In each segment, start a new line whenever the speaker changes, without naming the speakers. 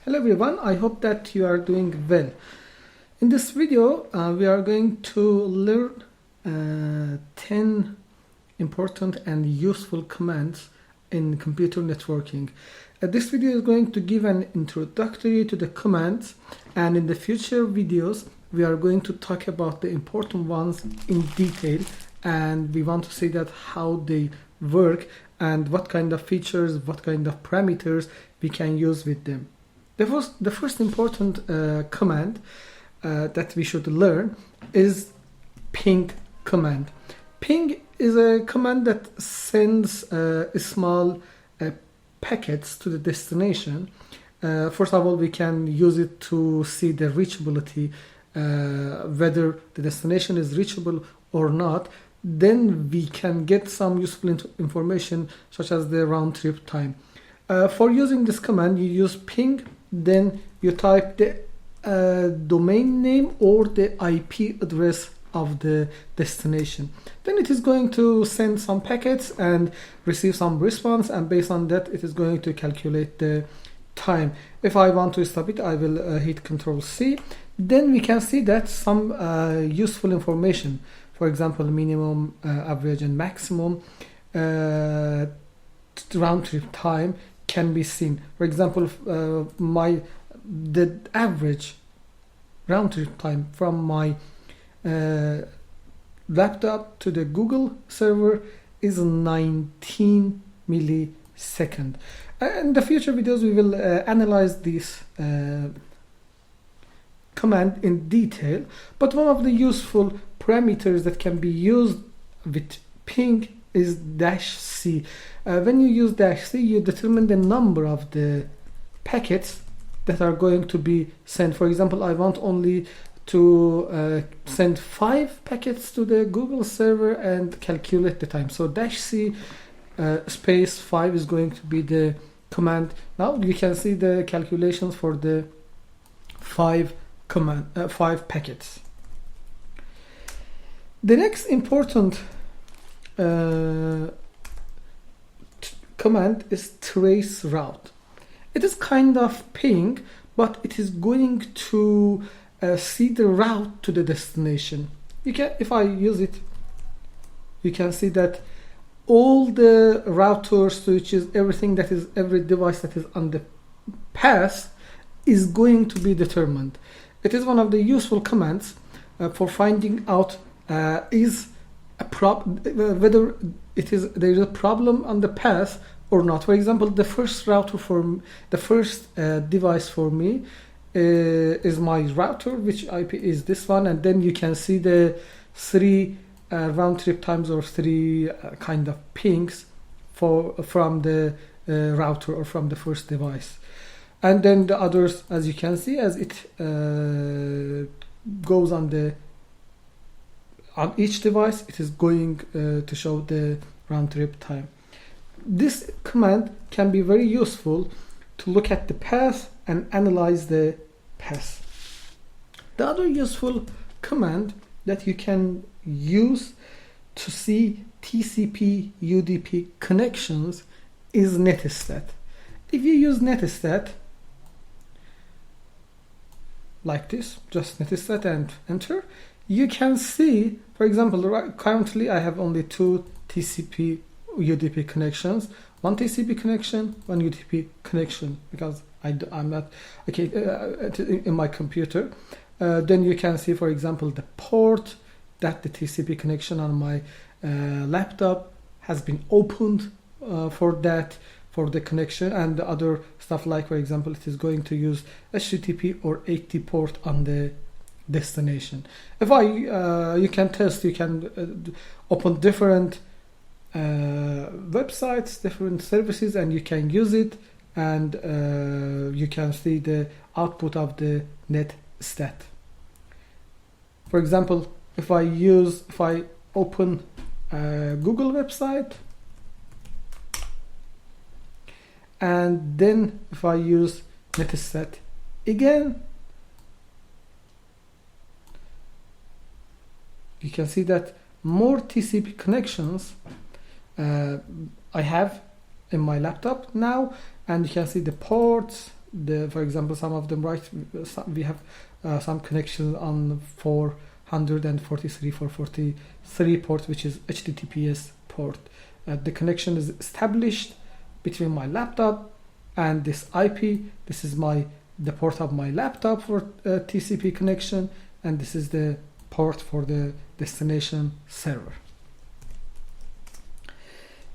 Hello everyone, I hope that you are doing well. In this video, we are going to learn 10 important and useful commands in computer networking. This video is going to give an introductory to the commands, and in the future videos, we are going to talk about the important ones in detail, and we want to see that how they work and what kind of features, what kind of parameters we can use with them. The first important command that we should learn is ping command. Ping is a command that sends small packets to the destination. First of all, we can use it to see the reachability, whether the destination is reachable or not. Then we can get some useful information such as the round trip time. For using this command, you use ping, then you type the domain name or the IP address of the destination. Then it is going to send some packets and receive some response, and based on that it is going to calculate the time. If I want to stop it, I will hit Ctrl C. Then we can see that some useful information, for example minimum, average and maximum round trip time can be seen. For example, the average round trip time from my laptop to the Google server is 19 milliseconds. In the future videos we will analyze this command in detail, but one of the useful parameters that can be used with ping is -c. When you use -c, you determine the number of the packets that are going to be sent. For example, I want only to send 5 packets to the Google server and calculate the time. So -c space 5 is going to be the command. Now you can see the calculations for the 5 packets. The next important command is trace route. It is kind of ping, but it is going to see the route to the destination. If I use it, you can see that all the routers, switches, every device that is on the path is going to be determined. It is one of the useful commands for finding out whether there is a problem on the path or not. For example, the first device for me is my router, which IP is this one, and then you can see the 3 round trip times or 3 kind of pings from the router or from the first device. And then the others, as you can see, as it goes on each device, it is going to show the round trip time. This command can be very useful to look at the path and analyze the path. The other useful command that you can use to see TCP UDP connections is netstat. If you use netstat like this, just netstat and enter, you can see, for example, currently I have only 2 TCP UDP connections, 1 TCP connection, 1 UDP connection, because I'm not in my computer. Then you can see, for example, the port that the TCP connection on my laptop has been opened for the connection, and the other stuff, like for example it is going to use HTTP or AT port on the destination. If you can test, you can open different websites, different services, and you can use it, and you can see the output of the netstat. For example, if I open a Google website, and then if I use netstat again, you can see that more TCP connections I have in my laptop now, and you can see the ports, for example, some of them we have some connections on 443 port, which is HTTPS port. The connection is established between my laptop and this IP. This is the port of my laptop for TCP connection, and this is the port for the destination server.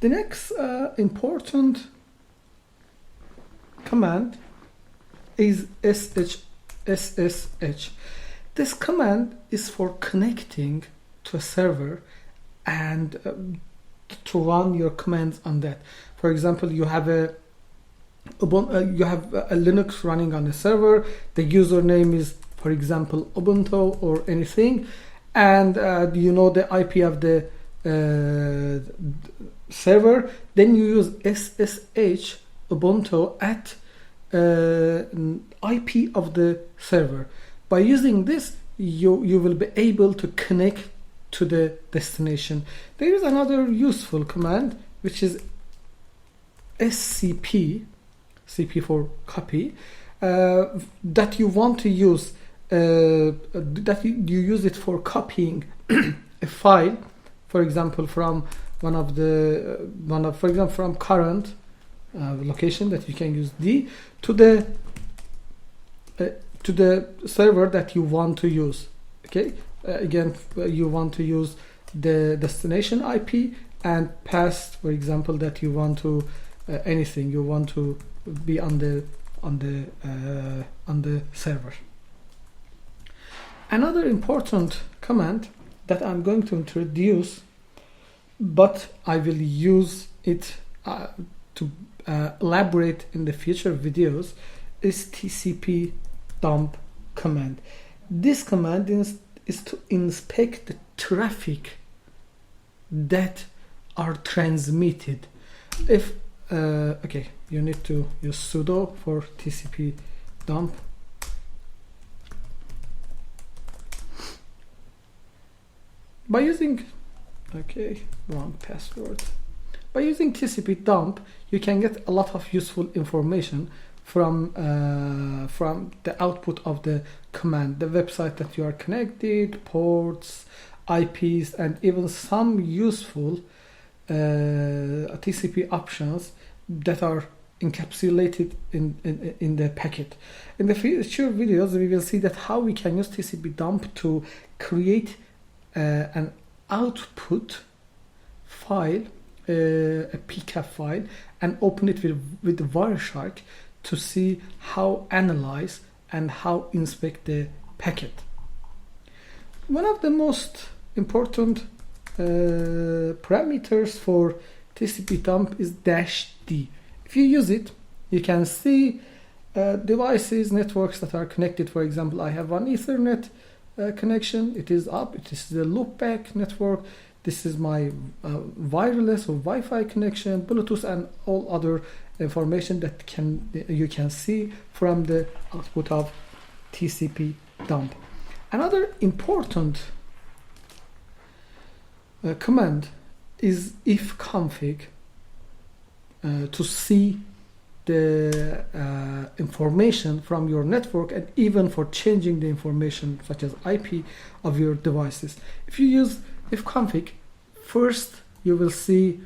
The next important command is SSH. This command is for connecting to a server and to run your commands on that. For example, you have a Linux running on a server. The username is, for example, Ubuntu or anything, and you know the IP of the server. Then you use SSH Ubuntu at IP of the server. By using this, you will be able to connect to the destination. There is another useful command, which is SCP, CP for copy, that you want to use, that you use it for copying a file, for example, from for example, from current location that you can use D to the server that you want to use. Okay, again, you want to use the destination IP and path, for example, that you want to anything you want to be on the server. Another important command that I'm going to introduce, but I will use it to elaborate in the future videos, is TCP dump command. This command is to inspect the traffic that are transmitted. If okay, you need to use sudo for TCP dump. By using wrong password. By using TCP dump, you can get a lot of useful information from the output of the command, the website that you are connected, ports, IPs, and even some useful TCP options that are encapsulated in the packet. In the future videos, we will see that how we can use TCP dump to create an output file, a PCAP file, and open it with Wireshark to see how analyze and how inspect the packet. One of the most important parameters for TCP dump is -D. If you use it, you can see devices, networks that are connected. For example, I have one Ethernet connection. It is up. It is the loopback network. This is my wireless or Wi-Fi connection, Bluetooth, and all other information that you can see from the output of TCP dump. Another important command is ifconfig to see the information from your network, and even for changing the information such as IP of your devices. If you use ifconfig, first you will see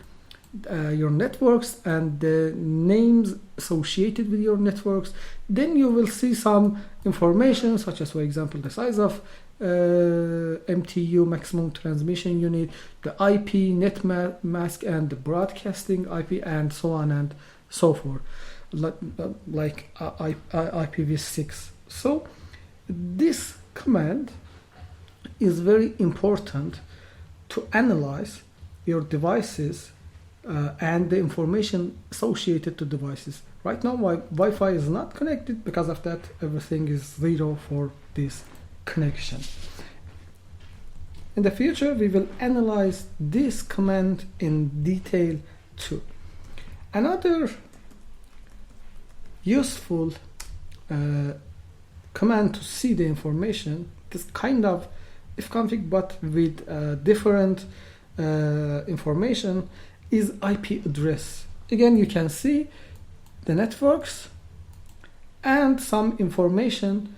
your networks and the names associated with your networks. Then you will see some information such as, for example, the size of MTU, maximum transmission unit, the IP, net mask, and the broadcasting IP, and so on and so forth, like IPv6. So this command is very important to analyze your devices and the information associated to devices. Right now, Wi-Fi is not connected. Because of that, everything is 0 for this connection. In the future, we will analyze this command in detail too. Another useful command to see the information, this kind of ifconfig but with different information, is IP address. Again, you can see the networks and some information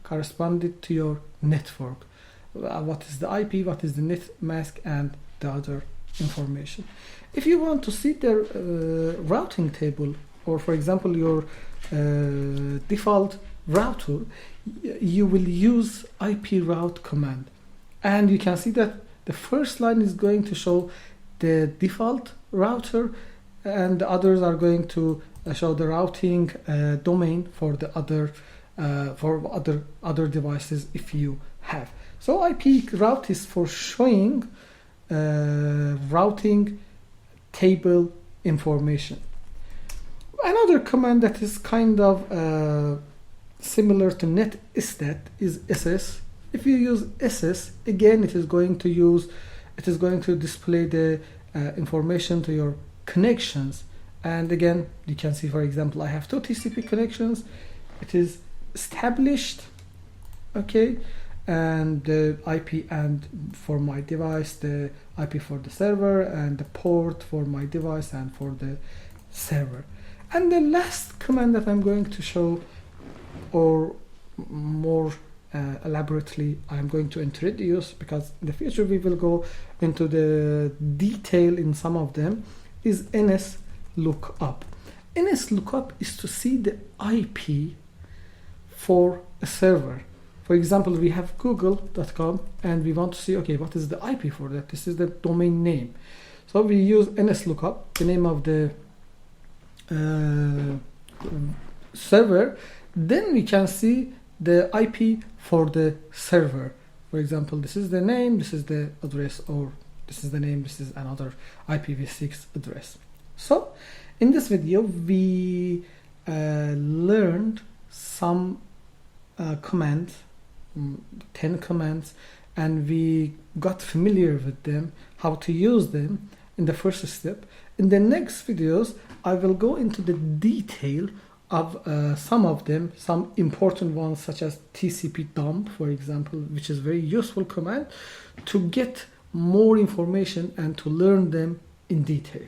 corresponded to your network. What is the IP, what is the net mask, and the other information. If you want to see the routing table, or for example your default router, you will use IP route command, and you can see that the first line is going to show the default router, and the others are going to show the routing domain for the other devices if you have. So IP route is for showing routing table information. Another command that is kind of similar to netstat is ss. If you use ss, again it is going to display the information to your connections. And again, you can see, for example, I have two TCP connections. It is established, okay, and the IP and for my device, the IP for the server, and the port for my device and for the server. And the last command that I'm going to show, or more elaborately I'm going to introduce, because in the future we will go into the detail in some of them, is ns lookup. ns lookup is to see the IP for a server. For example, we have google.com and we want to see, okay, what is the IP for that? This is the domain name. So we use ns lookup, the name of the server. Then we can see the IP for the server. For example, this is the name, this is the address, or this is the name, this is another IPv6 address. So in this video we learned some commands, 10 commands, and we got familiar with them, how to use them in the first step. In the next videos I will go into the detail of some of them, some important ones such as TCP dump, for example, which is very useful command to get more information and to learn them in detail.